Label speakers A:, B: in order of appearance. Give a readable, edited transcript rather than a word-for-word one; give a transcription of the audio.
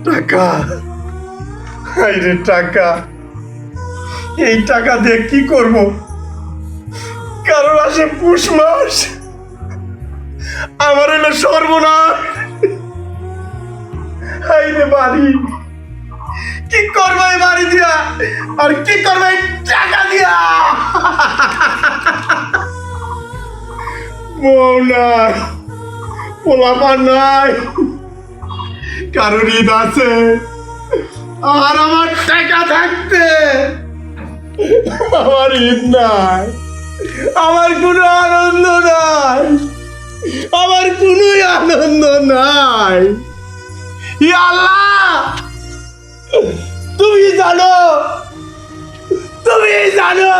A: টাকা, হাইরে টাকা, এই টাকা দিয়ে কি করব? কারণ আসে পুষ মাস, আমার হলো সর্বনাশ। হাইরে বাড়ি, কি করবো এই বাড়ি দিয়া, আর কি করবো এই টাকা দিয়া? বউ নাই, পোলাপান নাই, কারোর ঈদ আছে, আর আমার টাকা থাকতে আমার ঈদ নাই, আমার কোনো আনন্দ নাই, আমার কোনো আনন্দ নাই। ইয়া আল্লাহ, তুমি জানো, তুমি জানো।